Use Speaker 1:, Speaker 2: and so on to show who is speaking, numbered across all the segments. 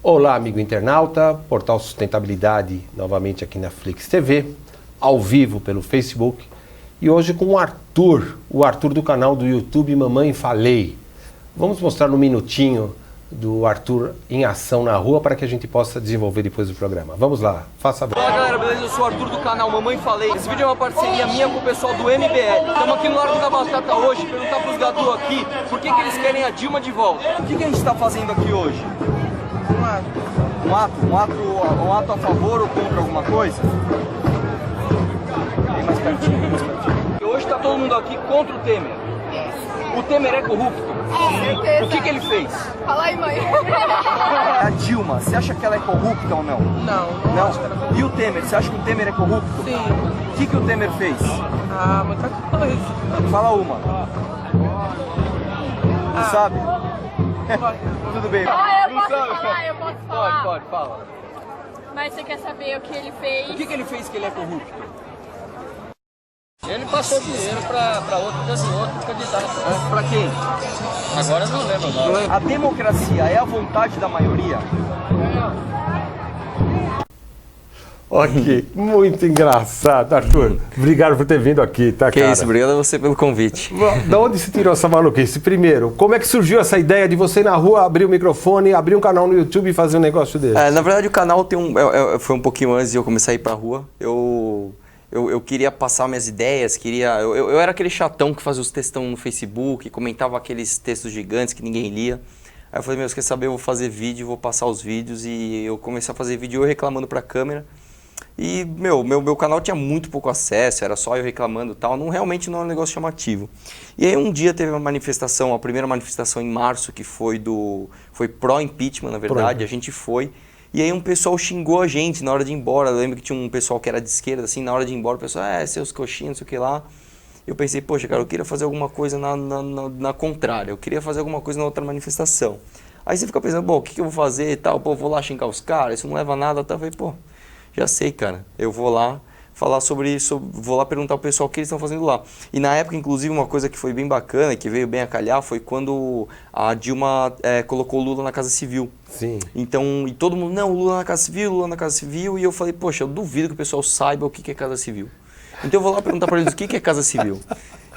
Speaker 1: Olá, amigo internauta, Portal Sustentabilidade novamente aqui na Flix TV, ao vivo pelo Facebook e hoje com o Arthur do canal do YouTube Mamãe Falei. Vamos mostrar um minutinho do Arthur em ação na rua para que a gente possa desenvolver depois do programa. Vamos lá, faça a voz.
Speaker 2: Fala galera, beleza? Eu sou o Arthur do canal Mamãe Falei. Esse vídeo é uma parceria minha com o pessoal do MBL. Estamos aqui no Largo da Batata hoje, perguntar pros gadu aqui por que eles querem a Dilma de volta. O que a gente está fazendo aqui hoje? Um ato a favor ou contra alguma coisa? Vem mais pertinho, vem mais pertinho. Hoje está todo mundo aqui contra o Temer. O Temer é corrupto?
Speaker 3: Certeza.
Speaker 2: O que ele fez?
Speaker 3: Fala aí, mãe.
Speaker 2: A Dilma, você acha que ela é corrupta ou não?
Speaker 3: Não.
Speaker 2: Acho que ela é corrupta. E o Temer, você acha que o Temer é corrupto?
Speaker 3: Sim.
Speaker 2: O que o Temer fez?
Speaker 3: Ah, muita coisa.
Speaker 2: Fala uma. Não sabe? Tudo bem.
Speaker 3: Eu posso falar.
Speaker 2: Pode, fala.
Speaker 3: Mas você quer saber o que ele fez?
Speaker 2: O que ele fez que ele é corrupto?
Speaker 4: Ele passou dinheiro para outro candidato.
Speaker 2: Pra quem?
Speaker 4: Agora eu não lembro o nome.
Speaker 2: A democracia é a vontade da maioria?
Speaker 1: Ok, muito engraçado, Arthur. Obrigado por ter vindo aqui, tá,
Speaker 5: Que
Speaker 1: cara?
Speaker 5: isso, obrigado a você pelo convite.
Speaker 1: Da onde você tirou essa maluquice? Primeiro, como é que surgiu essa ideia de você ir na rua abrir o microfone, abrir um canal no YouTube e fazer um negócio desse?
Speaker 5: Na verdade, o canal foi um pouquinho antes de eu começar a ir pra rua. Eu queria passar minhas ideias, eu era aquele chatão que fazia os textão no Facebook, comentava aqueles textos gigantes que ninguém lia. Aí eu falei, meu, você quer saber, eu vou fazer vídeo, vou passar os vídeos, e eu comecei a fazer vídeo eu reclamando pra câmera. E, meu canal tinha muito pouco acesso, era só eu reclamando e tal, realmente não é um negócio chamativo. E aí um dia teve uma manifestação, a primeira manifestação em março, que foi pró-impeachment, na verdade, a gente foi. E aí um pessoal xingou a gente na hora de ir embora. Eu lembro que tinha um pessoal que era de esquerda, assim, na hora de ir embora, o pessoal, seus coxinhos, não sei o que lá. Eu pensei, poxa, cara, eu queria fazer alguma coisa na contrária, eu queria fazer alguma coisa na outra manifestação. Aí você fica pensando, bom, o que eu vou fazer e tal, pô, vou lá xingar os caras, isso não leva a nada, tá? Eu falei, pô, já sei, cara, eu vou lá falar sobre isso, vou lá perguntar ao pessoal o que eles estão fazendo lá. E na época, inclusive, uma coisa que foi bem bacana, que veio bem a calhar, foi quando a Dilma colocou o Lula na Casa Civil.
Speaker 1: Sim.
Speaker 5: Então, e todo mundo, não, Lula na Casa Civil, Lula na Casa Civil, e eu falei, poxa, eu duvido que o pessoal saiba o que é Casa Civil. Então eu vou lá perguntar para eles o que é Casa Civil.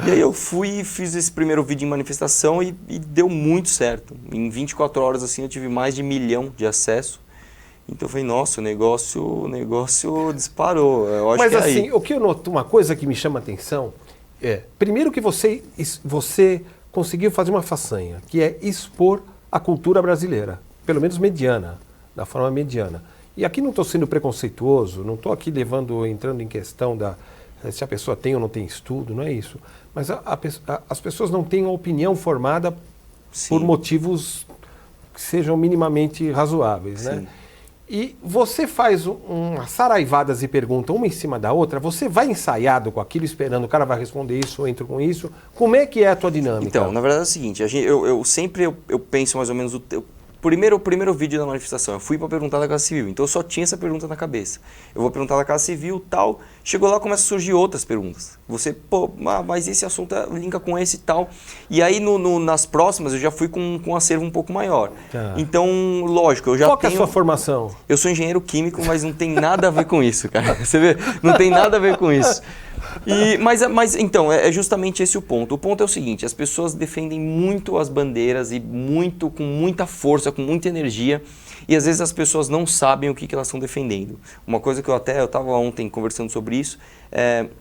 Speaker 5: E aí eu fui e fiz esse primeiro vídeo em manifestação e deu muito certo. Em 24 horas, assim, eu tive mais de 1 milhão de acesso. Então eu falei, nossa, o negócio disparou. Eu acho
Speaker 1: Mas
Speaker 5: que é
Speaker 1: assim,
Speaker 5: aí.
Speaker 1: o que eu noto, uma coisa que me chama a atenção é, primeiro que você conseguiu fazer uma façanha, que é expor a cultura brasileira, pelo menos mediana, da forma mediana. E aqui não estou sendo preconceituoso, não estou aqui entrando em questão se a pessoa tem ou não tem estudo, não é isso. Mas as pessoas não têm uma opinião formada por motivos que sejam minimamente razoáveis,
Speaker 5: Sim.
Speaker 1: né? E você faz umas saraivadas e pergunta uma em cima da outra, você vai ensaiado com aquilo, esperando o cara vai responder isso, eu entro com isso. Como é que é a tua dinâmica?
Speaker 5: Então, na verdade é o seguinte, eu sempre penso mais ou menos o primeiro vídeo da manifestação, eu fui para perguntar da Casa Civil, então eu só tinha essa pergunta na cabeça. Eu vou perguntar da Casa Civil tal, chegou lá, começa a surgir outras perguntas. Você, pô, mas esse assunto linka com esse e tal. E aí nas próximas eu já fui com um acervo um pouco maior.
Speaker 1: Tá.
Speaker 5: Então, lógico, eu já
Speaker 1: Qual
Speaker 5: tenho...
Speaker 1: que é a sua formação?
Speaker 5: Eu sou engenheiro químico, mas não tem nada a ver com isso, cara. Você vê? Não tem nada a ver com isso. Mas então, é justamente esse o ponto. O ponto é o seguinte, as pessoas defendem muito as bandeiras e com muita força, com muita energia, e às vezes as pessoas não sabem o que elas estão defendendo. Uma coisa que eu estava ontem conversando sobre isso,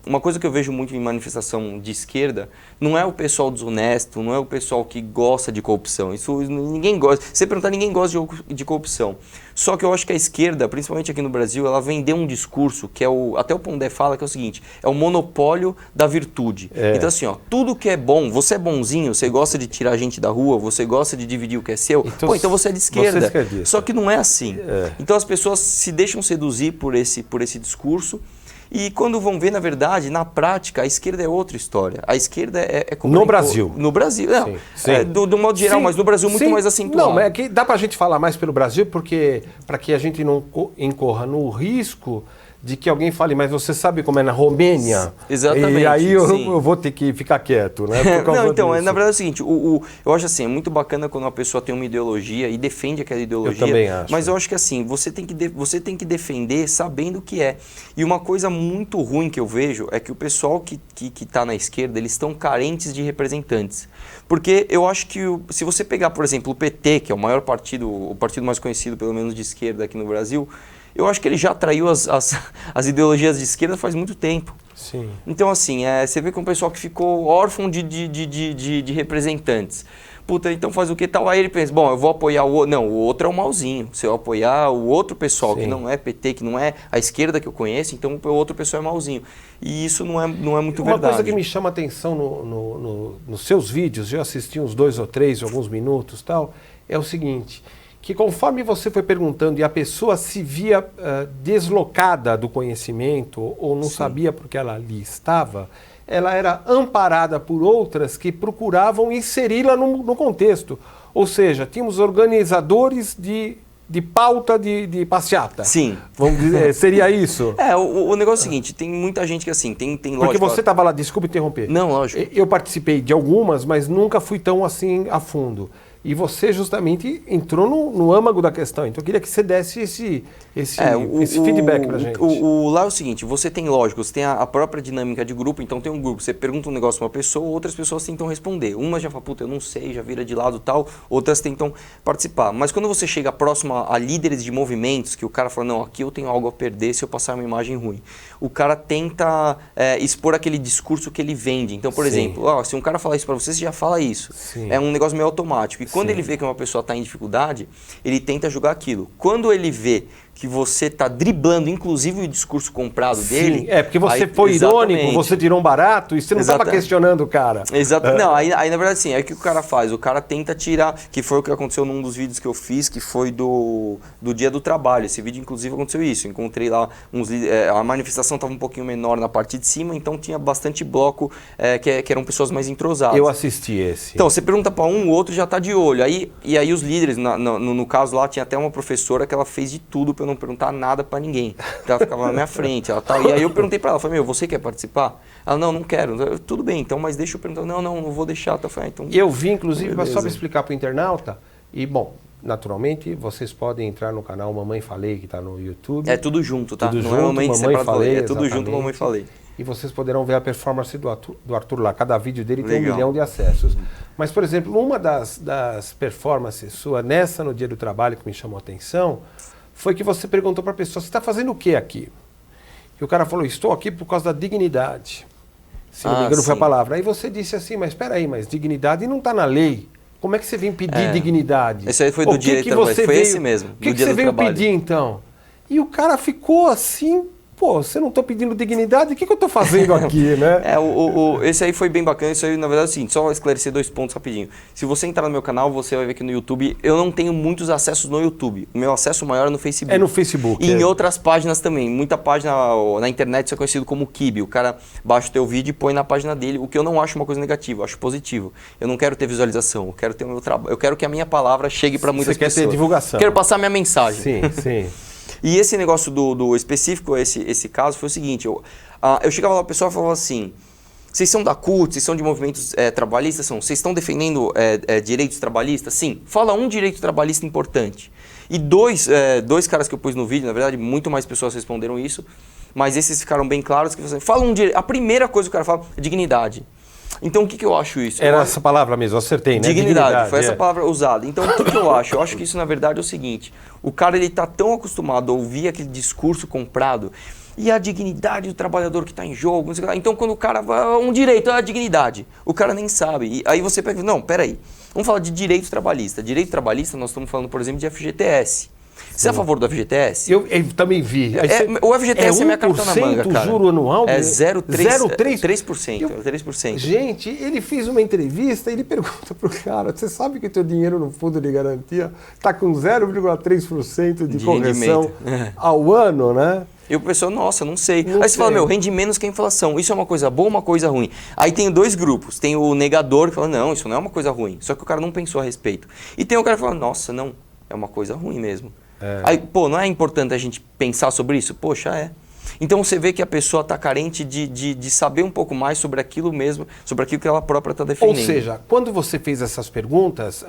Speaker 5: uma coisa que eu vejo muito em manifestação de esquerda, não é o pessoal desonesto, não é o pessoal que gosta de corrupção. Isso ninguém gosta. Se você perguntar, ninguém gosta de corrupção. Só que eu acho que a esquerda, principalmente aqui no Brasil, ela vendeu um discurso que até o Pondé fala que é o seguinte, é o monopólio da virtude. Então assim, ó, tudo que é bom, você é bonzinho, você gosta de tirar a gente da rua, você gosta de dividir o que é seu, então você é de esquerda. Só que não é assim. Então as pessoas se deixam seduzir por esse discurso. E quando vão ver, na verdade, na prática, a esquerda é outra história. A esquerda é como...
Speaker 1: No Brasil.
Speaker 5: No Brasil, não.
Speaker 1: Sim, sim.
Speaker 5: Do modo geral,
Speaker 1: Sim,
Speaker 5: mas no Brasil muito
Speaker 1: sim.
Speaker 5: mais acentuado.
Speaker 1: Não, é que dá pra gente falar mais pelo Brasil, porque para que a gente não incorra no risco de que alguém fale, mas você sabe como é na Romênia?
Speaker 5: Exatamente,
Speaker 1: E aí
Speaker 5: sim.
Speaker 1: eu vou ter que ficar quieto, né? Por causa
Speaker 5: Não, então,
Speaker 1: disso.
Speaker 5: na verdade é o seguinte, eu acho assim, é muito bacana quando uma pessoa tem uma ideologia e defende aquela ideologia.
Speaker 1: Eu também acho.
Speaker 5: Mas eu acho que assim, você tem que defender sabendo o que é. E uma coisa muito ruim que eu vejo é que o pessoal que está na esquerda, eles estão carentes de representantes. Porque eu acho que se você pegar, por exemplo, o PT, que é o maior partido, o partido mais conhecido, pelo menos de esquerda aqui no Brasil, eu acho que ele já traiu as ideologias de esquerda faz muito tempo.
Speaker 1: Sim.
Speaker 5: Então, assim, você vê que é um pessoal que ficou órfão de representantes. Puta, então faz o que tal? Aí ele pensa, bom, eu vou apoiar o outro. Não, o outro é o malzinho. Se eu apoiar o outro pessoal,
Speaker 1: Sim.
Speaker 5: que não é PT, que não é a esquerda que eu conheço, então o outro pessoal é malzinho. E isso não é muito
Speaker 1: Uma
Speaker 5: verdade.
Speaker 1: coisa que me chama a atenção nos seus vídeos, eu assisti uns 2 ou 3, alguns minutos e tal, é o seguinte, que conforme você foi perguntando e a pessoa se via deslocada do conhecimento ou não sabia porque ela ali estava, ela era amparada por outras que procuravam inseri-la no contexto. Ou seja, tínhamos organizadores de pauta de passeata.
Speaker 5: Sim.
Speaker 1: Vamos dizer, seria isso?
Speaker 5: O negócio é o seguinte, tem muita gente que assim, tem
Speaker 1: Porque
Speaker 5: lógico...
Speaker 1: você estava lá, desculpe interromper.
Speaker 5: Não, lógico.
Speaker 1: Eu participei de algumas, mas nunca fui tão assim a fundo. E você justamente entrou no âmago da questão. Então eu queria que você desse esse feedback pra gente.
Speaker 5: Lá é o seguinte, você tem, lógico, você tem a própria dinâmica de grupo, então tem um grupo, você pergunta um negócio pra uma pessoa, outras pessoas tentam responder. Umas já falam, puta, eu não sei, já vira de lado tal, outras tentam participar. Mas quando você chega próximo a líderes de movimentos, que o cara fala, não, aqui eu tenho algo a perder se eu passar uma imagem ruim. O cara tenta expor aquele discurso que ele vende. Então, por exemplo, se um cara falar isso pra você já fala isso.
Speaker 1: Sim.
Speaker 5: É um negócio meio automático. E quando ele vê que uma pessoa está em dificuldade, ele tenta jogar aquilo. Quando ele vê que você está driblando, inclusive, o discurso comprado dele...
Speaker 1: porque você foi irônico, você tirou um barato e você não estava questionando o cara.
Speaker 5: Exato. Não, aí na verdade assim, aí o que o cara faz? O cara tenta tirar, que foi o que aconteceu num dos vídeos que eu fiz, que foi do Dia do Trabalho. Esse vídeo, inclusive, aconteceu isso. Encontrei lá a manifestação estava um pouquinho menor na parte de cima, então tinha bastante bloco que eram pessoas mais entrosadas.
Speaker 1: Eu assisti esse.
Speaker 5: Então, você pergunta para um, o outro já está de olho. E aí os líderes, no caso lá, tinha até uma professora que ela fez de tudo para eu não perguntar nada para ninguém. Ela ficava na minha frente. E aí eu perguntei para ela, falei, você quer participar? Ela, não quero. Tudo bem, então, mas deixa eu perguntar. Não vou deixar. Eu falei, então,
Speaker 1: eu vi, inclusive,
Speaker 5: beleza.
Speaker 1: só para explicar para o internauta, e bom, naturalmente, vocês podem entrar no canal Mamãe Falei, que está no YouTube.
Speaker 5: É tudo junto, tá?
Speaker 1: Tudo
Speaker 5: não
Speaker 1: junto,
Speaker 5: é Mamãe
Speaker 1: Falei,
Speaker 5: é tudo
Speaker 1: exatamente.
Speaker 5: junto, Mamãe Falei.
Speaker 1: E vocês poderão ver a performance do Arthur lá. Cada vídeo dele tem 1
Speaker 5: Legal.
Speaker 1: milhão de acessos. Mas, por exemplo, uma das performances sua, nessa no Dia do Trabalho, que me chamou a atenção, foi que você perguntou para a pessoa, você está fazendo o que aqui? E o cara falou, estou aqui por causa da dignidade. Se não me engano, foi a
Speaker 5: sim.
Speaker 1: palavra. Aí você disse assim, mas espera aí, mas dignidade não está na lei. Como é que você vem pedir dignidade?
Speaker 5: Esse aí foi do direito do trabalho, foi esse mesmo,
Speaker 1: O que
Speaker 5: do dia
Speaker 1: você
Speaker 5: do
Speaker 1: veio
Speaker 5: trabalho.
Speaker 1: pedir então? E o cara ficou assim, pô, você não está pedindo dignidade, o que eu estou fazendo aqui, né?
Speaker 5: Esse aí foi bem bacana, isso aí na verdade é o seguinte, só esclarecer 2 pontos rapidinho. Se você entrar no meu canal, você vai ver que no YouTube, eu não tenho muitos acessos no YouTube, o meu acesso maior é no Facebook.
Speaker 1: É no Facebook.
Speaker 5: E em outras páginas também, muita página na internet isso é conhecido como Kibe, o cara baixa o teu vídeo e põe na página dele, o que eu não acho uma coisa negativa, eu acho positivo. Eu não quero ter visualização, eu quero ter o meu trabalho, eu quero que a minha palavra chegue para muitas pessoas.
Speaker 1: Você quer ter divulgação.
Speaker 5: Quero passar minha mensagem.
Speaker 1: Sim, sim.
Speaker 5: E esse negócio do específico, esse caso, foi o seguinte, eu chegava lá, a pessoa falava assim, vocês são da CUT, vocês são de movimentos trabalhistas, vocês estão defendendo direitos trabalhistas? Sim. Fala um direito trabalhista importante. E dois caras que eu pus no vídeo, na verdade, muito mais pessoas responderam isso, mas esses ficaram bem claros, que você fala um direito, a primeira coisa que o cara fala é dignidade. Então, o que eu acho isso?
Speaker 1: Era essa palavra mesmo, eu acertei, né?
Speaker 5: Dignidade, foi essa palavra usada. Então, o que eu acho? Eu acho que isso, na verdade, é o seguinte. O cara, ele tá tão acostumado a ouvir aquele discurso comprado e a dignidade do trabalhador que está em jogo, não sei o que lá. Então, quando o cara vai, um direito, a dignidade, o cara nem sabe. E aí você pega, não, peraí, vamos falar de direito trabalhista. Direito trabalhista, nós estamos falando, por exemplo, de FGTS. Você é a favor do FGTS?
Speaker 1: Eu também vi.
Speaker 5: O FGTS é minha carta na manga, cara.
Speaker 1: Juro anual?
Speaker 5: É 0,3%.
Speaker 1: 3%.
Speaker 5: 3%.
Speaker 1: Gente, ele fez uma entrevista e ele pergunta pro cara, você sabe que o teu dinheiro no fundo de garantia está com 0,3% de correção ao ano, né?
Speaker 5: E o pessoal, nossa, não sei.
Speaker 1: Não
Speaker 5: Aí você
Speaker 1: sei.
Speaker 5: fala, rende menos que a inflação. Isso é uma coisa boa ou uma coisa ruim? Aí tem 2 grupos. Tem o negador que fala, não, isso não é uma coisa ruim. Só que o cara não pensou a respeito. E tem o cara que fala, nossa, não, é uma coisa ruim mesmo. Aí, não é importante a gente pensar sobre isso? Poxa, é. Então você vê que a pessoa está carente de saber um pouco mais sobre aquilo mesmo, sobre aquilo que ela própria está defendendo.
Speaker 1: Ou seja, quando você fez essas perguntas,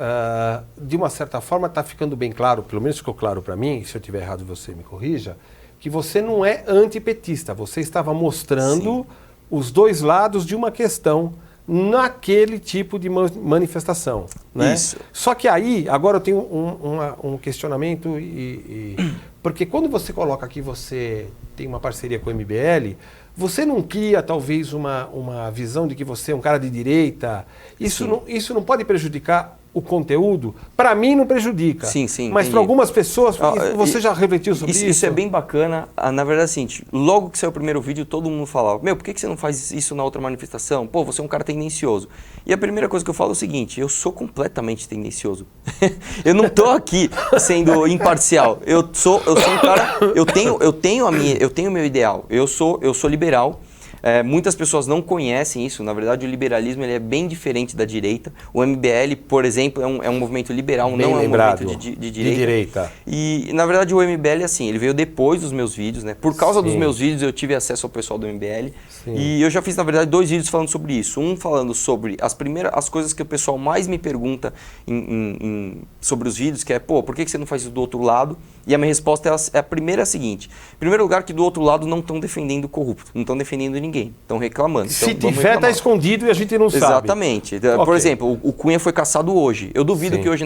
Speaker 1: de uma certa forma está ficando bem claro, pelo menos ficou claro para mim, se eu estiver errado você me corrija, que você não é antipetista, você estava mostrando
Speaker 5: Sim.
Speaker 1: os dois lados de uma questão naquele tipo de manifestação. Né?
Speaker 5: Isso.
Speaker 1: Só que aí, agora eu tenho um questionamento, porque quando você coloca que você tem uma parceria com o MBL, você não cria talvez uma visão de que você é um cara de direita? Isso não pode prejudicar o conteúdo? Para mim não prejudica.
Speaker 5: Sim,
Speaker 1: mas para algumas pessoas, você já refletiu sobre isso?
Speaker 5: Isso é bem bacana. Na verdade, assim, logo que saiu o primeiro vídeo, todo mundo falava, por que você não faz isso na outra manifestação? Pô, você é um cara tendencioso. E a primeira coisa que eu falo é o seguinte, eu sou completamente tendencioso. Eu não tô aqui sendo imparcial. Eu sou um cara, eu tenho o meu ideal. Eu sou liberal. Muitas pessoas não conhecem isso. Na verdade, o liberalismo ele é bem diferente da direita. O MBL, por exemplo, é um movimento liberal,
Speaker 1: Bem
Speaker 5: não
Speaker 1: lembrado,
Speaker 5: é um movimento de direita.
Speaker 1: direita.
Speaker 5: E, na verdade, o MBL, assim, ele veio depois dos meus vídeos, né? Por causa dos
Speaker 1: Sim.
Speaker 5: meus vídeos, eu tive acesso ao pessoal do MBL.
Speaker 1: Sim.
Speaker 5: E eu já fiz, na verdade, 2 vídeos falando sobre isso. Um falando sobre as coisas que o pessoal mais me pergunta sobre os vídeos, que é, por que você não faz isso do outro lado? E a minha resposta a primeira é a seguinte. Em primeiro lugar, que do outro lado não estão defendendo o corrupto, não estão defendendo ninguém, estão reclamando.
Speaker 1: Se
Speaker 5: então,
Speaker 1: tiver, está escondido e a gente não sabe.
Speaker 5: Exatamente. Por
Speaker 1: Ok.
Speaker 5: exemplo, o Cunha foi caçado hoje. Eu duvido
Speaker 1: Sim.
Speaker 5: que hoje,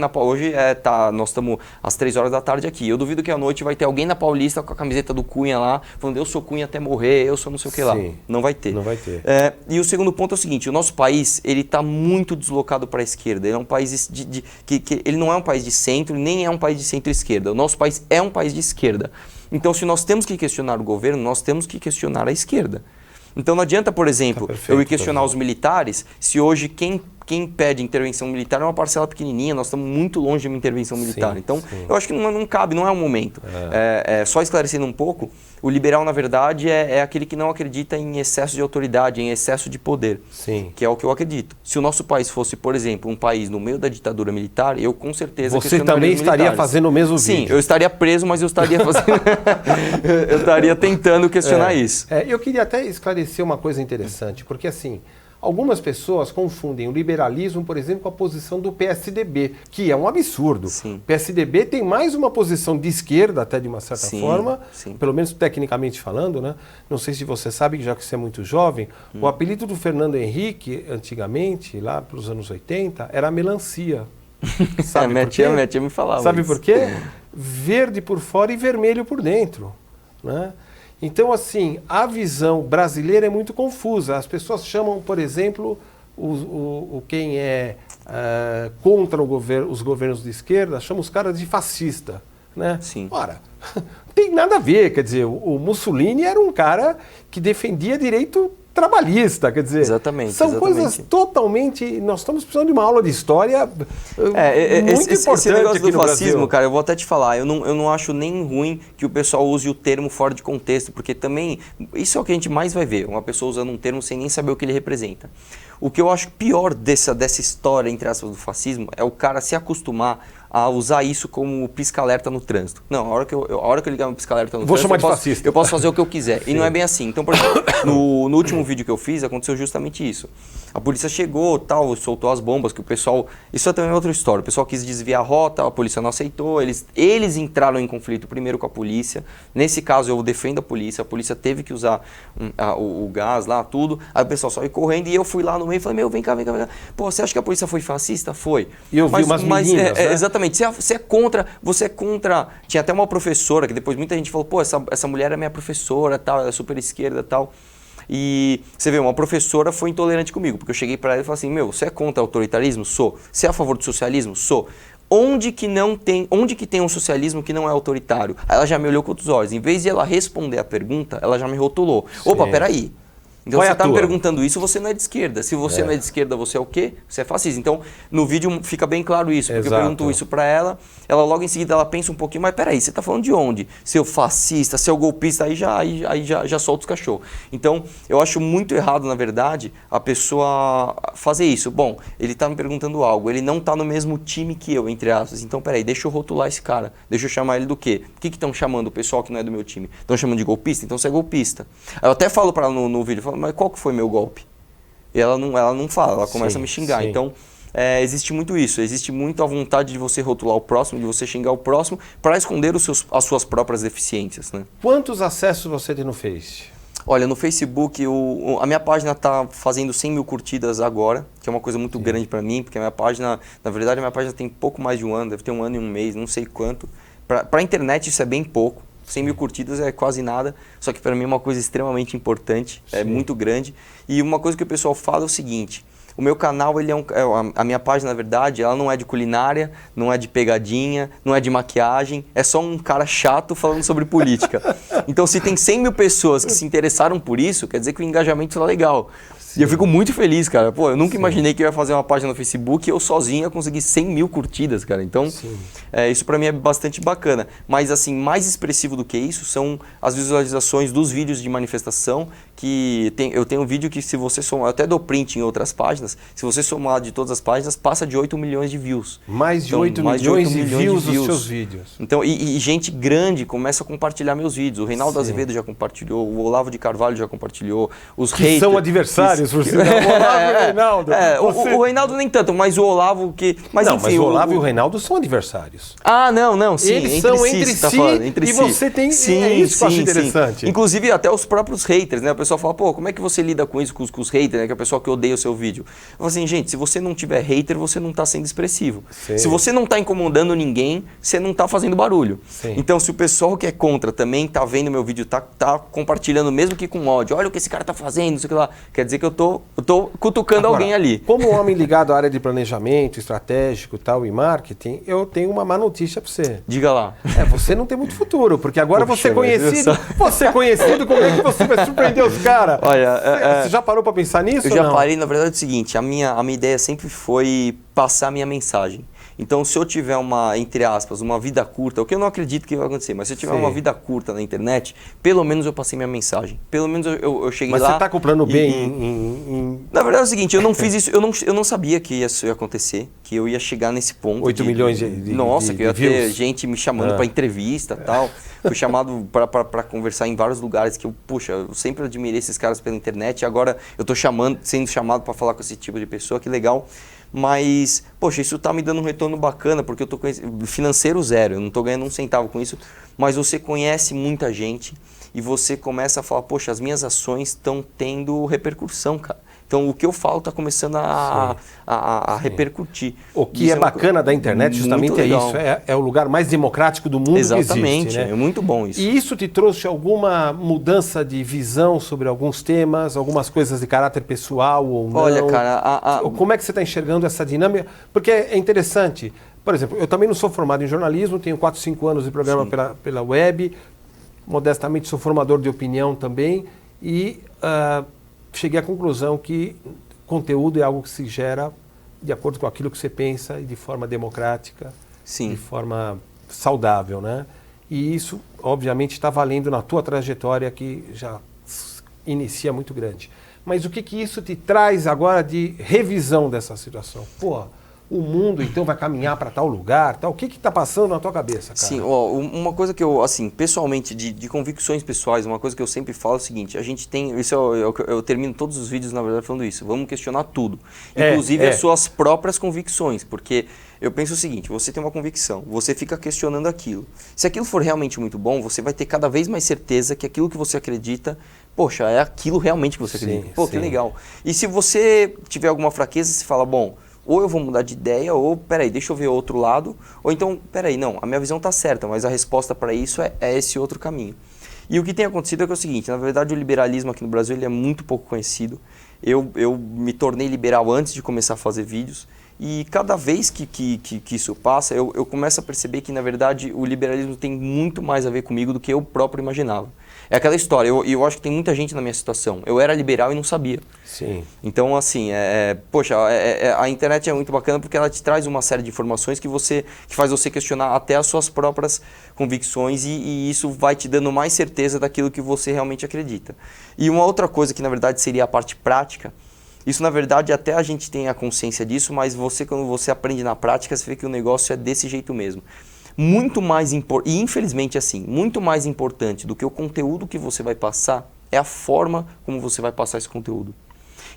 Speaker 5: nós estamos às 3 horas da tarde aqui. Eu duvido que à noite vai ter alguém na Paulista com a camiseta do Cunha lá, falando eu sou Cunha até morrer, eu sou não sei o que lá.
Speaker 1: Sim.
Speaker 5: Não vai ter.
Speaker 1: Não vai ter.
Speaker 5: E o segundo ponto é o seguinte, o nosso país, ele está muito deslocado para a esquerda. Ele é um país que ele não é um país de centro, nem é um país de centro-esquerda. O nosso país é um país de esquerda. Então, se nós temos que questionar o governo, nós temos que questionar a esquerda. Então não adianta, por exemplo, eu ir questionar os militares, se hoje quem pede intervenção militar é uma parcela pequenininha, nós estamos muito longe de uma intervenção militar.
Speaker 1: Sim,
Speaker 5: então,
Speaker 1: sim.
Speaker 5: eu acho que não cabe, não é o momento. Só esclarecendo um pouco, o liberal, na verdade, é aquele que não acredita em excesso de autoridade, em excesso de poder,
Speaker 1: Sim.
Speaker 5: que é o que eu acredito. Se o nosso país fosse, por exemplo, um país no meio da ditadura militar, eu com certeza
Speaker 1: Você
Speaker 5: questionaria
Speaker 1: também
Speaker 5: os
Speaker 1: estaria
Speaker 5: militares.
Speaker 1: fazendo o mesmo
Speaker 5: Sim,
Speaker 1: vídeo.
Speaker 5: eu estaria preso, mas eu estaria fazendo... eu estaria tentando questionar isso.
Speaker 1: Eu queria até esclarecer uma coisa interessante, porque assim, algumas pessoas confundem o liberalismo, por exemplo, com a posição do PSDB, que é um absurdo.
Speaker 5: Sim.
Speaker 1: O PSDB tem mais uma posição de esquerda, até de uma certa
Speaker 5: Sim,
Speaker 1: forma,
Speaker 5: sim.
Speaker 1: pelo menos tecnicamente falando, né? Não sei se você sabe, já que você é muito jovem, o apelido do Fernando Henrique, antigamente, lá pelos anos 80, era melancia. Sabe
Speaker 5: minha
Speaker 1: por quê?
Speaker 5: tia me falava
Speaker 1: Sabe
Speaker 5: isso.
Speaker 1: por quê? Verde por fora e vermelho por dentro, né? Então, assim, a visão brasileira é muito confusa. As pessoas chamam, por exemplo, quem é contra os governos de esquerda, chamam os caras de fascista, né?
Speaker 5: Sim.
Speaker 1: Ora, não tem nada a ver. Quer dizer, o Mussolini era um cara que defendia direito trabalhista, quer dizer,
Speaker 5: Exatamente,
Speaker 1: são
Speaker 5: exatamente.
Speaker 1: coisas totalmente... Nós estamos precisando de uma aula de história muito
Speaker 5: esse
Speaker 1: importante
Speaker 5: negócio
Speaker 1: aqui
Speaker 5: do
Speaker 1: no
Speaker 5: fascismo,
Speaker 1: Brasil.
Speaker 5: cara, eu vou até te falar, eu não acho nem ruim que o pessoal use o termo fora de contexto, porque também, isso é o que a gente mais vai ver, uma pessoa usando um termo sem nem saber o que ele representa. O que eu acho pior dessa história, entre aspas, do fascismo, é o cara se acostumar a usar isso como pisca-alerta no trânsito. Não, a hora que eu ligar meu pisca-alerta no
Speaker 1: Vou
Speaker 5: trânsito,
Speaker 1: chamar de fascista.
Speaker 5: eu posso fazer o que eu quiser. E não é bem assim. Então, por exemplo, no último vídeo que eu fiz, aconteceu justamente isso. A polícia chegou, tal, soltou as bombas, que o pessoal... Isso é também outra história. O pessoal quis desviar a rota, a polícia não aceitou, eles entraram em conflito primeiro com a polícia. Nesse caso, eu defendo a polícia teve que usar o gás lá, tudo. Aí o pessoal saiu correndo e eu fui lá no meio e falei, vem cá. Pô, você acha que a polícia foi fascista? Foi.
Speaker 1: E eu vi umas meninas, né?
Speaker 5: Exatamente. Você é contra... Tinha até uma professora, que depois muita gente falou, pô, essa mulher é minha professora, tal, ela é super esquerda, tal. E você vê, uma professora foi intolerante comigo, porque eu cheguei para ela e falei assim, você é contra o autoritarismo? Sou. Você é a favor do socialismo? Sou. Onde que tem um socialismo que não é autoritário? Aí ela já me olhou com outros olhos. Em vez de ela responder a pergunta, ela já me rotulou. Opa, peraí. Então
Speaker 1: Qual é
Speaker 5: você
Speaker 1: a
Speaker 5: está me
Speaker 1: tua?
Speaker 5: perguntando isso, você não é de esquerda. Se você não é de esquerda, você é o quê? Você é fascista. Então, no vídeo fica bem claro isso, porque eu
Speaker 1: Exato.
Speaker 5: pergunto isso para ela logo em seguida ela pensa um pouquinho, mas peraí, você está falando de onde? Seu fascista, seu golpista, aí já solta os cachorros. Então, eu acho muito errado, na verdade, a pessoa fazer isso. Bom, ele está me perguntando algo, ele não está no mesmo time que eu, entre aspas. Então, peraí, deixa eu rotular esse cara, deixa eu chamar ele do quê? O que estão chamando o pessoal que não é do meu time? Estão chamando de golpista? Então você é golpista. Aí eu até falo para ela no vídeo, eu falo, mas qual que foi meu golpe? E ela não fala, ela começa a me xingar.
Speaker 1: Sim.
Speaker 5: Então, existe muito isso, existe muito a vontade de você rotular o próximo, de você xingar o próximo, para esconder as suas próprias deficiências, né?
Speaker 1: Quantos acessos você tem no Face?
Speaker 5: Olha, no Facebook, a minha página está fazendo 100 mil curtidas agora, que é uma coisa muito grande para mim, porque a minha página, na verdade, a minha página tem pouco mais de um ano, deve ter 1 ano e 1 mês, não sei quanto. Para a internet isso é bem pouco, 100 mil curtidas é quase nada, só que para mim é uma coisa extremamente importante, é muito grande. E uma coisa que o pessoal fala é o seguinte, o meu canal, a minha página, na verdade, ela não é de culinária, não é de pegadinha, não é de maquiagem, é só um cara chato falando sobre política. Então, se tem 100 mil pessoas que se interessaram por isso, quer dizer que o engajamento está legal. E eu fico muito feliz, cara. Pô, eu nunca imaginei que eu ia fazer uma página no Facebook e eu sozinho ia conseguir 100 mil curtidas, cara. Então, isso pra mim é bastante bacana. Mas, assim, mais expressivo do que isso são as visualizações dos vídeos de manifestação, que eu tenho um vídeo que se você somar, eu até dou print em outras páginas, se você somar de todas as páginas, passa de 8 milhões de views.
Speaker 1: Mais de
Speaker 5: Então,
Speaker 1: 8 milhões de views nos seus vídeos.
Speaker 5: Então, e gente grande começa a compartilhar meus vídeos. O Reinaldo Azevedo já compartilhou, o Olavo de Carvalho já compartilhou, os
Speaker 1: Que
Speaker 5: haters...
Speaker 1: são adversários, por sinal. O Olavo e o Reinaldo.
Speaker 5: O Reinaldo nem tanto, mas o Olavo que... Mas
Speaker 1: Não,
Speaker 5: enfim,
Speaker 1: mas o Olavo e o Reinaldo são adversários.
Speaker 5: Ah, não, sim.
Speaker 1: Eles são entre
Speaker 5: você tá
Speaker 1: si,
Speaker 5: falando, entre
Speaker 1: e
Speaker 5: si.
Speaker 1: você tem... é isso que eu acho interessante.
Speaker 5: Inclusive até os próprios haters, né? O pessoal fala, pô, como é que você lida com isso, com os haters, né? Que é o pessoal que odeia o seu vídeo. Eu falo assim, gente, se você não tiver hater, você não tá sendo expressivo.
Speaker 1: Sim.
Speaker 5: Se você não tá incomodando ninguém, você não tá fazendo barulho.
Speaker 1: Sim.
Speaker 5: Então, se o pessoal que é contra também tá vendo meu vídeo, tá compartilhando, mesmo que com ódio, olha o que esse cara tá fazendo, não sei o que lá, quer dizer que eu tô cutucando
Speaker 1: Agora,
Speaker 5: alguém ali.
Speaker 1: Como homem ligado à área de planejamento estratégico tal, e marketing, eu tenho uma má notícia para você.
Speaker 5: Diga lá.
Speaker 1: Você não tem muito futuro, porque agora
Speaker 5: Poxa,
Speaker 1: você é conhecido. Você é conhecido, como é que você vai surpreender os caras?
Speaker 5: Olha,
Speaker 1: Você já parou para pensar nisso?
Speaker 5: Eu
Speaker 1: ou
Speaker 5: já
Speaker 1: não?
Speaker 5: parei, na verdade é o seguinte, a minha ideia sempre foi passar a minha mensagem. Então, se eu tiver entre aspas, uma vida curta, o que eu não acredito que vai acontecer, mas se eu tiver uma vida curta na internet, pelo menos eu passei minha mensagem. Pelo menos eu cheguei lá...
Speaker 1: Mas você está comprando bem
Speaker 5: Na verdade é o seguinte, eu não fiz isso, eu não sabia que isso ia acontecer, que eu ia chegar nesse ponto.
Speaker 1: 8 milhões de
Speaker 5: Nossa, que eu ia ter
Speaker 1: views?
Speaker 5: gente me chamando para entrevista e tal. Fui chamado para conversar em vários lugares que eu sempre admirei esses caras pela internet e agora eu estou sendo chamado para falar com esse tipo de pessoa, que legal. Mas, poxa, isso tá me dando um retorno bacana, porque eu tô financeiro zero, eu não tô ganhando um centavo com isso, mas você conhece muita gente e você começa a falar, poxa, as minhas ações estão tendo repercussão, cara. Então, o que eu falo está começando a repercutir.
Speaker 1: O que é bacana da internet justamente é isso, é o lugar mais democrático do mundo.
Speaker 5: Exatamente,
Speaker 1: que existe, né?
Speaker 5: É muito bom isso.
Speaker 1: E isso te trouxe alguma mudança de visão sobre alguns temas, algumas coisas de caráter pessoal ou não?
Speaker 5: Olha, cara...
Speaker 1: Como é que você está enxergando essa dinâmica? Porque é interessante. Por exemplo, eu também não sou formado em jornalismo, tenho 4, 5 anos de programa pela web, modestamente sou formador de opinião também e... cheguei à conclusão que conteúdo é algo que se gera de acordo com aquilo que você pensa e de forma democrática, de forma saudável, né? E isso, obviamente, está valendo na tua trajetória que já inicia muito grande. Mas o que isso te traz agora de revisão dessa situação? Pô, o mundo então vai caminhar para tal lugar, tal. O que está passando na tua cabeça, cara?
Speaker 5: Sim, uma coisa que eu, assim, pessoalmente, de convicções pessoais, uma coisa que eu sempre falo é o seguinte, a gente tem, isso eu termino todos os vídeos, na verdade, falando isso, vamos questionar tudo, inclusive as suas próprias convicções, porque eu penso o seguinte, você tem uma convicção, você fica questionando aquilo. Se aquilo for realmente muito bom, você vai ter cada vez mais certeza que aquilo que você acredita, poxa, é aquilo realmente que você acredita. Pô, que legal. E se você tiver alguma fraqueza, você fala, bom, ou eu vou mudar de ideia, ou peraí, deixa eu ver outro lado, ou então, peraí, não, a minha visão está certa, mas a resposta para isso é esse outro caminho. E o que tem acontecido é que é o seguinte, na verdade o liberalismo aqui no Brasil ele é muito pouco conhecido, eu me tornei liberal antes de começar a fazer vídeos, e cada vez que isso passa, eu começo a perceber que, na verdade, o liberalismo tem muito mais a ver comigo do que eu próprio imaginava. É aquela história, eu acho que tem muita gente na minha situação. Eu era liberal e não sabia.
Speaker 1: Sim.
Speaker 5: Então, assim, poxa, a internet é muito bacana porque ela te traz uma série de informações que faz você questionar até as suas próprias convicções e isso vai te dando mais certeza daquilo que você realmente acredita. E uma outra coisa que, na verdade, seria a parte prática, isso, na verdade, até a gente tem a consciência disso, mas quando você aprende na prática, você vê que o negócio é desse jeito mesmo. Muito mais importante, e infelizmente assim, muito mais importante do que o conteúdo que você vai passar é a forma como você vai passar esse conteúdo.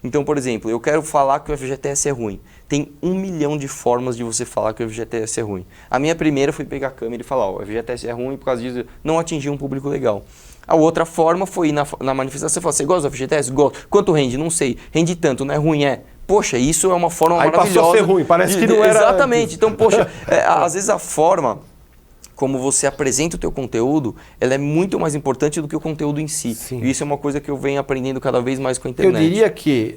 Speaker 5: Então, por exemplo, eu quero falar que o FGTS é ruim. Tem 1 milhão de formas de você falar que o FGTS é ruim. A minha primeira foi pegar a câmera e falar, ó, o FGTS é ruim por causa disso, não atingir um público legal. A outra forma foi ir na manifestação e falar, você gosta do FGTS? Gosto. Quanto rende? Não sei. Rende tanto, não é ruim? É. Poxa, isso é uma forma maravilhosa.
Speaker 1: Passou a ser ruim, parece que não era...
Speaker 5: Exatamente. Então, poxa, às vezes a forma como você apresenta o teu conteúdo, ela é muito mais importante do que o conteúdo em si.
Speaker 1: Sim.
Speaker 5: E isso é uma coisa que eu venho aprendendo cada vez mais com a internet.
Speaker 1: Eu diria que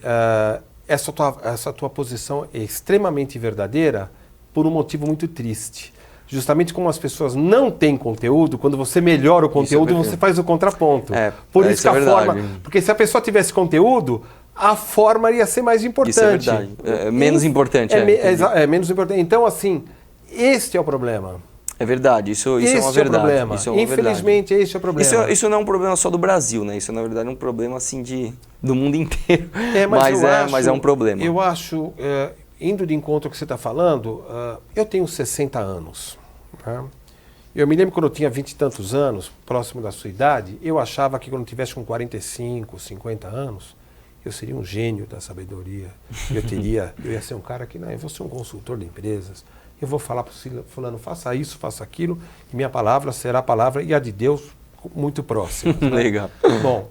Speaker 1: essa tua posição é extremamente verdadeira por um motivo muito triste. Justamente como as pessoas não têm conteúdo, quando você melhora o conteúdo, você faz o contraponto. Por isso que a forma... Porque se a pessoa tivesse conteúdo, a forma ia ser mais importante.
Speaker 5: Isso é verdade. É menos importante.
Speaker 1: É menos importante. Então, assim, este é o problema.
Speaker 5: É verdade, isso é uma verdade.
Speaker 1: Problema.
Speaker 5: Isso é uma
Speaker 1: Infelizmente,
Speaker 5: verdade.
Speaker 1: esse é o problema.
Speaker 5: Isso não é um problema só do Brasil, né? Isso é, na verdade, um problema assim do mundo inteiro. Mas é um problema.
Speaker 1: Eu acho, indo de encontro ao que você está falando, eu tenho 60 anos. Tá? Eu me lembro quando eu tinha 20 e tantos anos, próximo da sua idade, eu achava que quando eu tivesse com 45, 50 anos, eu seria um gênio da sabedoria. Eu ia ser um cara que, não, eu vou ser um consultor de empresas. Eu vou falar para o fulano, faça isso, faça aquilo, e minha palavra será a palavra e a de Deus muito próxima. Né?
Speaker 5: Legal.
Speaker 1: Bom,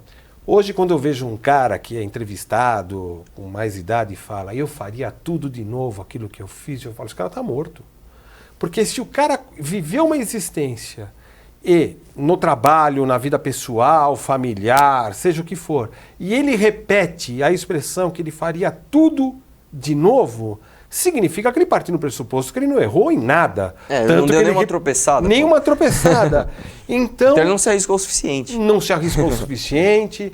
Speaker 1: hoje quando eu vejo um cara que é entrevistado com mais idade e fala, eu faria tudo de novo, aquilo que eu fiz, eu falo, esse cara está morto. Porque se o cara viveu uma existência e no trabalho, na vida pessoal, familiar, seja o que for, e ele repete a expressão que ele faria tudo de novo, significa que ele parte no pressuposto que ele não errou em nada.
Speaker 5: Tanto não deu nenhuma tropeçada.
Speaker 1: Nenhuma tropeçada. Então
Speaker 5: ele não se arriscou o suficiente.
Speaker 1: Não se arriscou o suficiente.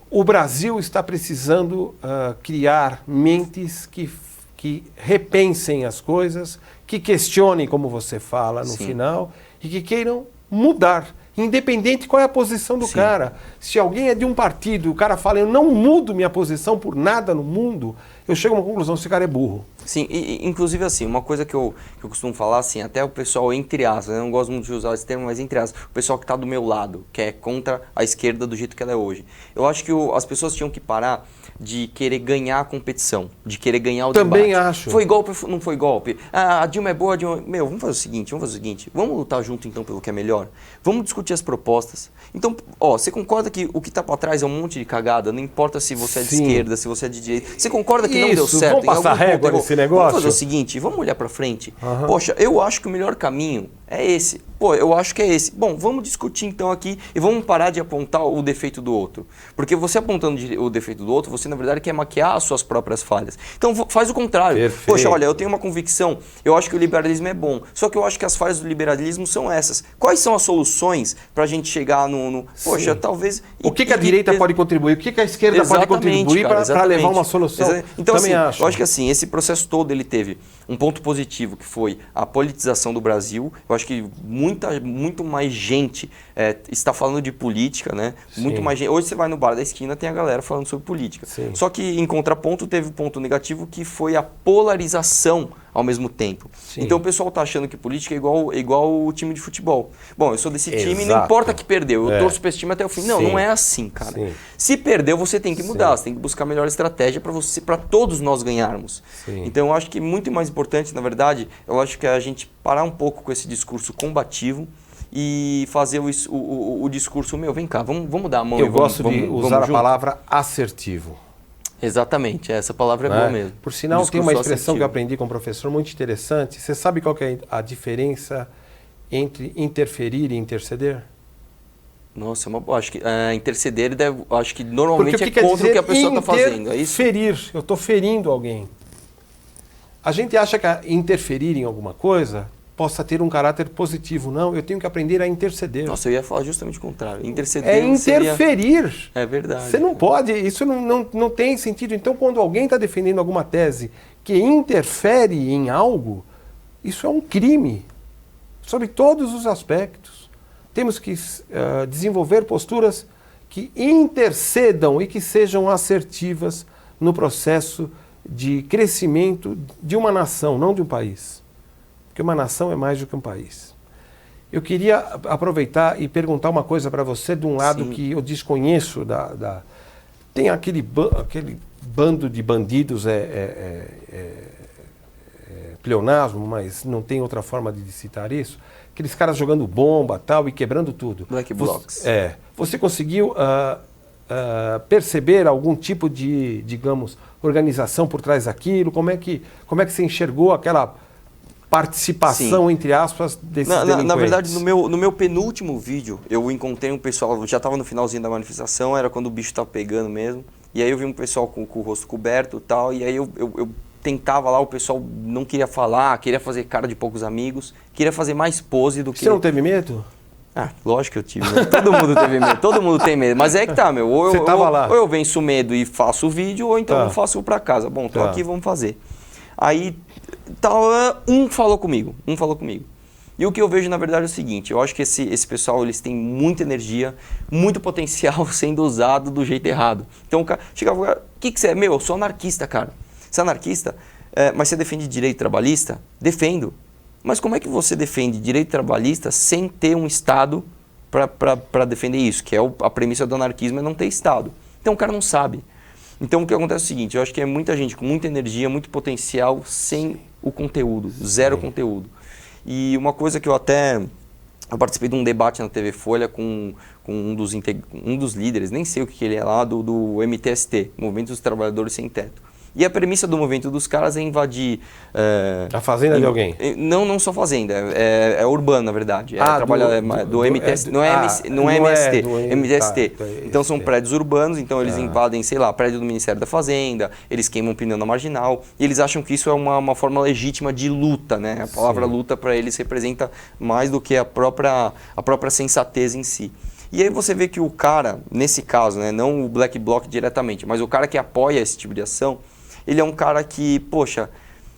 Speaker 1: O Brasil está precisando criar mentes que repensem as coisas, que questionem, como você fala no final, e que queiram mudar. Independente qual é a posição do cara. Se alguém é de um partido, o cara fala, eu não mudo minha posição por nada no mundo, eu chego a uma conclusão, esse cara é burro.
Speaker 5: Sim, inclusive assim, uma coisa que eu costumo falar, assim, até o pessoal entre aspas, eu não gosto muito de usar esse termo, mas entre aspas, o pessoal que está do meu lado, que é contra a esquerda do jeito que ela é hoje. Eu acho que as pessoas tinham que parar de querer ganhar a competição, de querer ganhar o debate.
Speaker 1: Também acho.
Speaker 5: Foi golpe ou não foi golpe? A Dilma é boa, a Dilma... Meu, vamos fazer o seguinte, vamos lutar junto então pelo que é melhor? Vamos discutir as propostas. Então, você concorda que o que está para trás é um monte de cagada? Não importa se você é de esquerda, se você é de direita. Você concorda que não deu certo?
Speaker 1: Vamos passar régua nesse negócio?
Speaker 5: Vamos fazer o seguinte, vamos olhar para frente. Poxa, eu acho que o melhor caminho é esse. Eu acho que é esse. Bom, vamos discutir então aqui e vamos parar de apontar o defeito do outro. Porque você apontando o defeito do outro, você na verdade quer maquiar as suas próprias falhas. Então faz o contrário.
Speaker 1: Perfeito.
Speaker 5: Poxa, olha, eu tenho uma convicção, eu acho que o liberalismo é bom, só que eu acho que as falhas do liberalismo são essas. Quais são as soluções para a gente chegar Poxa, talvez...
Speaker 1: O que a direita pode contribuir? O que a esquerda pode contribuir para levar uma solução?
Speaker 5: Então,
Speaker 1: também
Speaker 5: assim,
Speaker 1: acho.
Speaker 5: eu acho que assim, esse processo todo ele teve um ponto positivo, que foi a politização do Brasil. Eu acho que muito mais gente está falando de política, né? Muito mais gente. Hoje você vai no bar da esquina, tem a galera falando sobre política.
Speaker 1: Sim.
Speaker 5: Só que em contraponto teve um ponto negativo que foi a polarização ao mesmo tempo.
Speaker 1: Sim.
Speaker 5: Então o pessoal tá achando que política é igual o time de futebol. Bom, eu sou desse time, não importa que perdeu, eu torço para esse time até o fim. Não, não é assim, cara.
Speaker 1: Sim.
Speaker 5: Se perdeu, você tem que mudar, você tem que buscar a melhor estratégia para todos nós ganharmos.
Speaker 1: Sim.
Speaker 5: Então eu acho que muito mais importante, na verdade, eu acho que é a gente parar um pouco com esse discurso combativo e fazer o discurso, vem cá, vamos dar a mão.
Speaker 1: Eu gosto de usar a palavra assertivo.
Speaker 5: Exatamente, essa palavra é boa mesmo.
Speaker 1: Por sinal, tem uma expressão que eu aprendi com um professor muito interessante. Você sabe qual que é a diferença entre interferir e interceder?
Speaker 5: Nossa, acho que interceder acho que normalmente
Speaker 1: Porque
Speaker 5: é contra o que a pessoa está fazendo, é isso?
Speaker 1: Ferir, eu estou ferindo alguém. A gente acha que interferir em alguma coisa possa ter um caráter positivo. Não, eu tenho que aprender a interceder.
Speaker 5: Nossa, eu ia falar justamente o contrário. Interceder
Speaker 1: É interferir.
Speaker 5: Seria... É verdade.
Speaker 1: Você não pode, isso não tem sentido. Então, quando alguém está defendendo alguma tese que interfere em algo, isso é um crime, sob todos os aspectos. Temos que desenvolver posturas que intercedam e que sejam assertivas no processo de crescimento de uma nação, não de um país. Porque uma nação é mais do que um país. Eu queria aproveitar e perguntar uma coisa para você, de um lado
Speaker 5: Sim.
Speaker 1: que eu desconheço. Tem aquele bando de bandidos, pleonasmo, mas não tem outra forma de citar isso. Aqueles caras jogando bomba tal, e quebrando tudo.
Speaker 5: Black Blocs.
Speaker 1: Você conseguiu perceber algum tipo de, digamos, organização por trás daquilo? Como é que você enxergou aquela participação,
Speaker 5: Sim.
Speaker 1: entre aspas, desses delinquentes?
Speaker 5: Na verdade, no meu penúltimo vídeo, eu encontrei um pessoal, já estava no finalzinho da manifestação, era quando o bicho estava pegando mesmo, e aí eu vi um pessoal com o rosto coberto e tal, e aí eu tentava lá, o pessoal não queria falar, queria fazer cara de poucos amigos, queria fazer mais pose do que...
Speaker 1: Você não teve medo?
Speaker 5: Ah, lógico que eu tive, né? Todo mundo teve medo, todo mundo tem medo, mas é que tá, meu, ou eu venço o medo e faço o vídeo, ou então eu faço pra casa. Bom, tô aqui, vamos fazer. Aí, um falou comigo. E o que eu vejo, na verdade, é o seguinte, eu acho que esse pessoal, eles têm muita energia, muito potencial sendo usado do jeito errado. Então o cara chegava e falava, o que você é? Meu, eu sou anarquista, cara. Você é anarquista? Mas você defende direito trabalhista? Defendo. Mas como é que você defende direito trabalhista sem ter um Estado para defender isso? Que é a premissa do anarquismo, é não ter Estado. Então o cara não sabe. Então o que acontece é o seguinte, eu acho que é muita gente com muita energia, muito potencial, sem o conteúdo, zero conteúdo. E uma coisa que eu participei de um debate na TV Folha com um dos líderes, nem sei o que ele é lá, do MTST, Movimento dos Trabalhadores Sem Teto. E a premissa do movimento dos caras é invadir...
Speaker 1: a fazenda de alguém?
Speaker 5: Não só fazenda, é urbano, na verdade. Do MTST, não é MST, MTST.
Speaker 1: Tá,
Speaker 5: então são prédios urbanos, então eles invadem, sei lá, prédio do Ministério da Fazenda, eles queimam pneu na marginal, e eles acham que isso é uma forma legítima de luta, né? A palavra luta para eles representa mais do que a própria sensatez em si. E aí você vê que o cara, nesse caso, né, não o Black Bloc diretamente, mas o cara que apoia esse tipo de ação, ele é um cara que, poxa,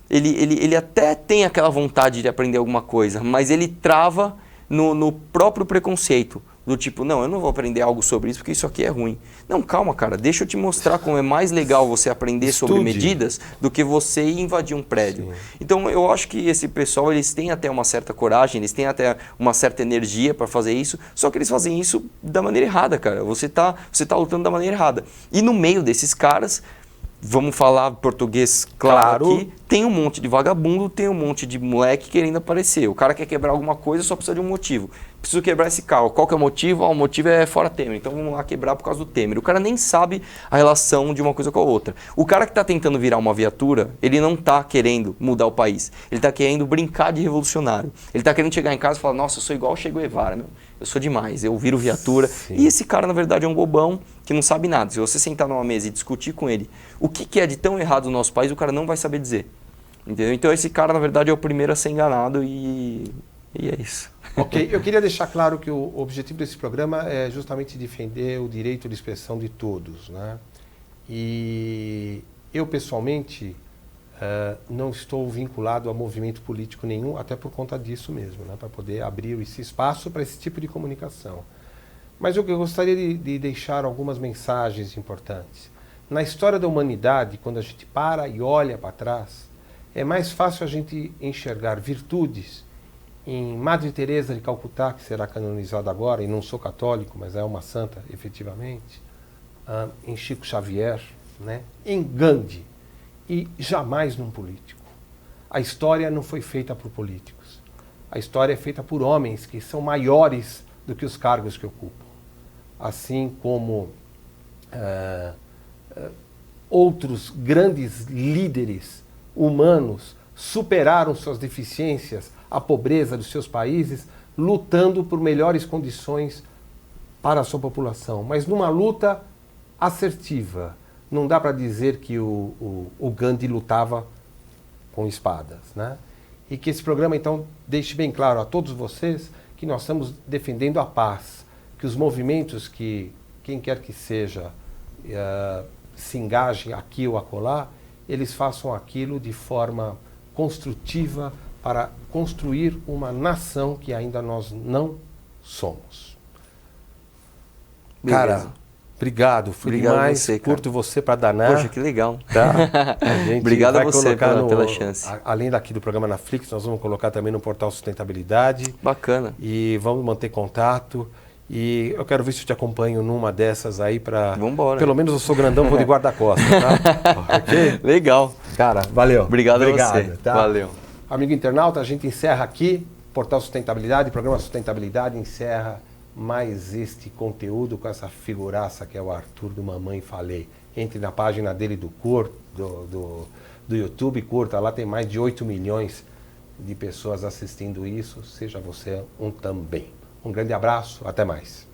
Speaker 5: ele até tem aquela vontade de aprender alguma coisa, mas ele trava no próprio preconceito. Do tipo, não, eu não vou aprender algo sobre isso porque isso aqui é ruim. Não, calma, cara, deixa eu te mostrar como é mais legal você aprender sobre medidas do que você ir invadir um prédio. Sim. Então, eu acho que esse pessoal, eles têm até uma certa coragem, eles têm até uma certa energia para fazer isso, só que eles fazem isso da maneira errada, cara. Você tá lutando da maneira errada. E no meio desses caras... Vamos falar português claro aqui, tem um monte de vagabundo, tem um monte de moleque querendo aparecer. O cara quer quebrar alguma coisa, só precisa de um motivo. Preciso quebrar esse carro. Qual que é o motivo? O motivo é fora Temer, então vamos lá quebrar por causa do Temer. O cara nem sabe a relação de uma coisa com a outra. O cara que está tentando virar uma viatura, ele não está querendo mudar o país. Ele está querendo brincar de revolucionário. Ele está querendo chegar em casa e falar, nossa, eu sou igual o Che Guevara, meu. Eu sou demais, eu viro viatura. Sim. E esse cara, na verdade, é um bobão que não sabe nada. Se você sentar numa mesa e discutir com ele o que é de tão errado no nosso país, o cara não vai saber dizer. Entendeu? Então esse cara, na verdade, é o primeiro a ser enganado e é isso.
Speaker 1: Ok, eu queria deixar claro que o objetivo desse programa é justamente defender o direito de expressão de todos, né? E eu, pessoalmente, não estou vinculado a movimento político nenhum, até por conta disso mesmo, né? Para poder abrir esse espaço para esse tipo de comunicação. Mas eu gostaria de deixar algumas mensagens importantes. Na história da humanidade, quando a gente para e olha para trás, é mais fácil a gente enxergar virtudes em Madre Teresa de Calcutá, que será canonizada agora, e não sou católico, mas é uma santa, efetivamente, em Chico Xavier, né? Em Gandhi, e jamais num político. A história não foi feita por políticos. A história é feita por homens que são maiores do que os cargos que ocupam. Assim como outros grandes líderes humanos superaram suas deficiências, a pobreza dos seus países, lutando por melhores condições para a sua população. Mas numa luta assertiva. Não dá para dizer que o Gandhi lutava com espadas, né? e que esse programa, então, deixe bem claro a todos vocês que nós estamos defendendo a paz, que os movimentos que quem quer que seja se engajem aqui ou acolá, eles façam aquilo de forma construtiva para construir uma nação que ainda nós não somos.
Speaker 5: Beleza.
Speaker 1: Cara, obrigado. Fui
Speaker 5: Obrigado
Speaker 1: demais,
Speaker 5: você, cara.
Speaker 1: curto você para danar.
Speaker 5: Poxa, que legal.
Speaker 1: Tá? A gente
Speaker 5: Obrigado a
Speaker 1: vai
Speaker 5: você
Speaker 1: colocar
Speaker 5: pela chance.
Speaker 1: Além daqui do programa na Flix, nós vamos colocar também no portal Sustentabilidade.
Speaker 5: Bacana.
Speaker 1: E vamos manter contato. E eu quero ver se eu te acompanho numa dessas aí para...
Speaker 5: Vambora.
Speaker 1: Pelo menos eu sou grandão, vou de guarda-costas, tá? Ok?
Speaker 5: Legal.
Speaker 1: Cara, valeu.
Speaker 5: Obrigado a você.
Speaker 1: Tá?
Speaker 5: Valeu.
Speaker 1: Amigo internauta, a gente encerra aqui, Portal Sustentabilidade, programa Sustentabilidade encerra mais este conteúdo com essa figuraça que é o Arthur do Mamãe Falei. Entre na página dele do YouTube, curta, lá tem mais de 8 milhões de pessoas assistindo isso, seja você um também. Um grande abraço, até mais.